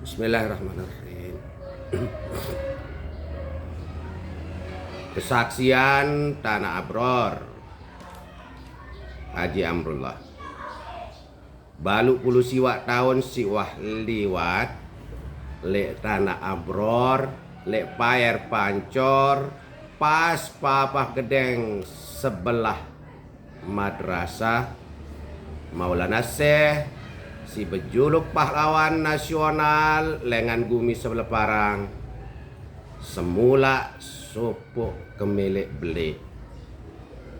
Bismillahirrahmanirrahim. Kesaksian Tanah Abror Haji Amrullah. Balu puluh siwak tahun siwah liwat lek Tanah Abror lek payer pancor pas papah gedeng sebelah madrasah Maulana Syekh si berjuluk pahlawan nasional lengan gumi sebelah parang semula sopok kemilik belik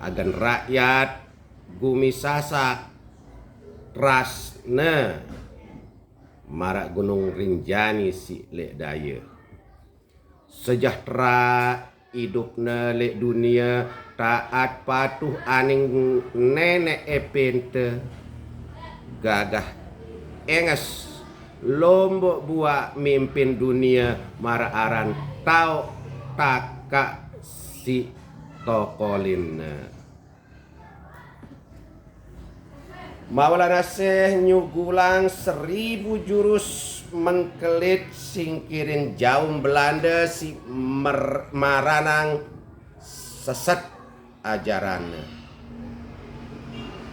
agan rakyat gumi sasak trasne marak gunung Rinjani si lek daya sejahtera hidupna lek dunia taat patuh aning nenek epente gagah enges lombok buat mimpin dunia mara aran tau takak si tokolin. Maulana Syekh nyugulang 1000 jurus mengkelit singkirin jaum Belanda si maranang sesat ajarannya.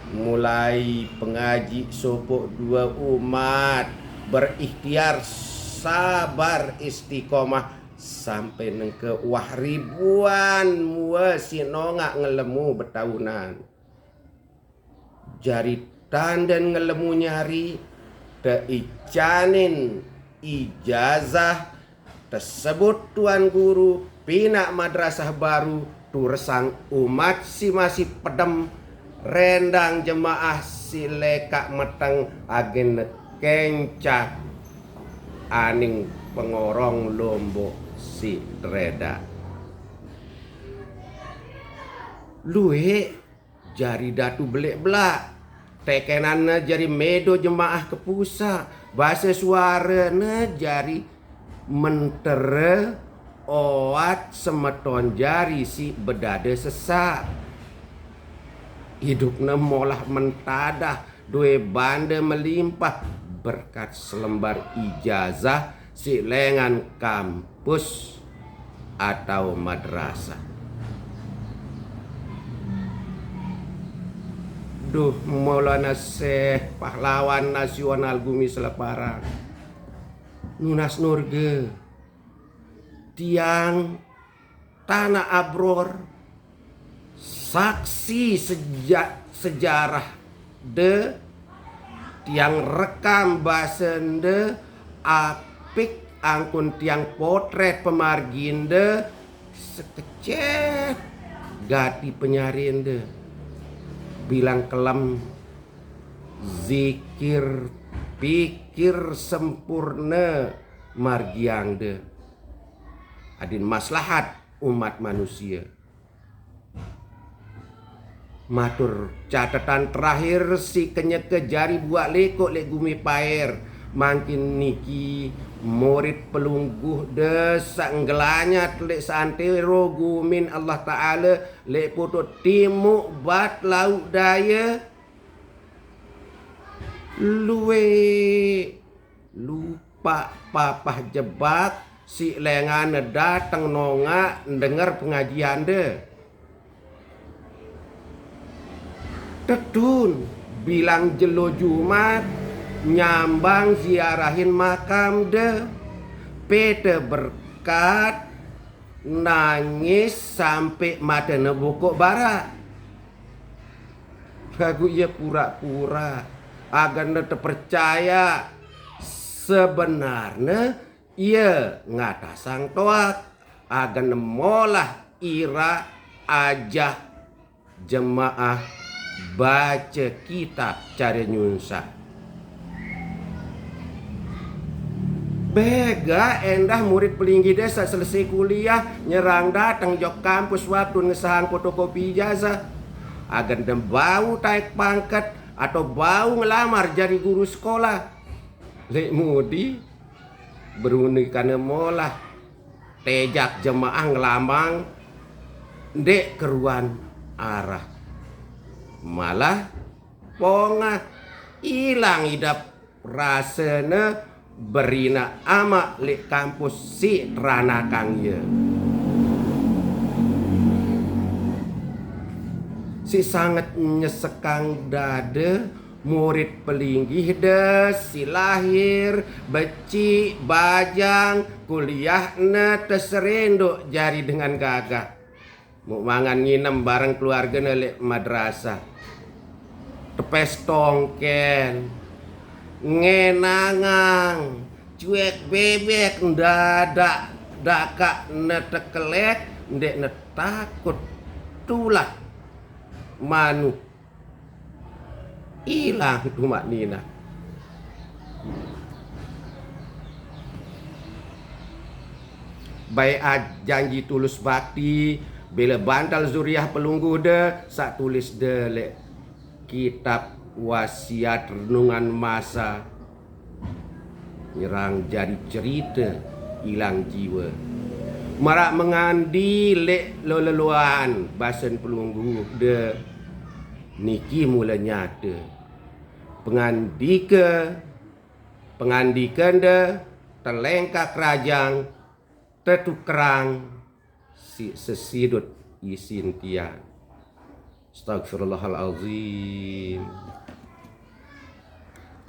Mulai pengaji sopok dua umat berikhtiar sabar istiqomah sampai nengke wah ribuan mua sinongak ngelemu betahunan jari tandan ngelemu nyari teicanin ijazah tersebut tuan guru pinak madrasah baru tu resang umat si masih pedem rendang jemaah si lekak meteng agen kencak aning pengorong lombok si reda luwe jari datu belek belak tekenanna jari medo jemaah ke pusat bahasa suarana jari mentere oat semeton jari si bedada sesak hidupnya molah mentadah dua banda melimpah berkat selembar ijazah si lengan kampus atau madrasah. Duh Maulana Syekh pahlawan nasional gumi seleparang nunas nurge tiang Tanah Abror saksi sejarah de tiang rekam basende apik angkun tiang potret pemarginde sekecet gati penyarinde bilang kelam zikir pikir sempurna margiangde adin maslahat umat manusia. Matur catatan terakhir si kenyeke jari buat lekok lek gumi paer makin niki murid pelungguh desak ngelanyat lek santero gumin Allah Ta'ala lek putu timuk bat laut daya luwe lupa papah jebak si lengan datang nongak dengar pengajian de Tetun bilang jelo Jumat nyambang ziarahin makam de pete berkat nangis sampai mata nebukuk barat lagu ia pura-pura agar nete percaya sebenarnya ia ngatasang toak agar nemolah ira ajah jemaah baca kitab cari nyunsa bega endah murid pelinggi desa selesai kuliah nyerang datang jok kampus waktu ngesahang fotokopi ijazah agar dem bau taik pangkat atau bau ngelamar jadi guru sekolah lek mudi beruni kana molah tejak jemaah ngelamang dek keruan arah malah pongah hilang idap rasanya berina ama le kampus si ranakang ye. Si sangat nyesekang dada murid pelinggih de si lahir beci bajang kuliah ne terserenduk jari dengan gagah. Mau mangan nginem bareng keluarga le madrasah. Tepes tongken, ngenangang, cuek bebek, ndadak dakak netekelek, ndek netakut tulah manu hilang tumak nina. Baik janji tulus bakti bila bantal zuriah pelunggu de sak tulis de le kitab wasiat renungan masa nyerang jadi cerita hilang jiwa marak mengandi le leleluan basen pelunggu de niki mula nyata pengandikan de terlengkak kerajang tetukerang si sesidut isin tiang. Astagfirullahalazim.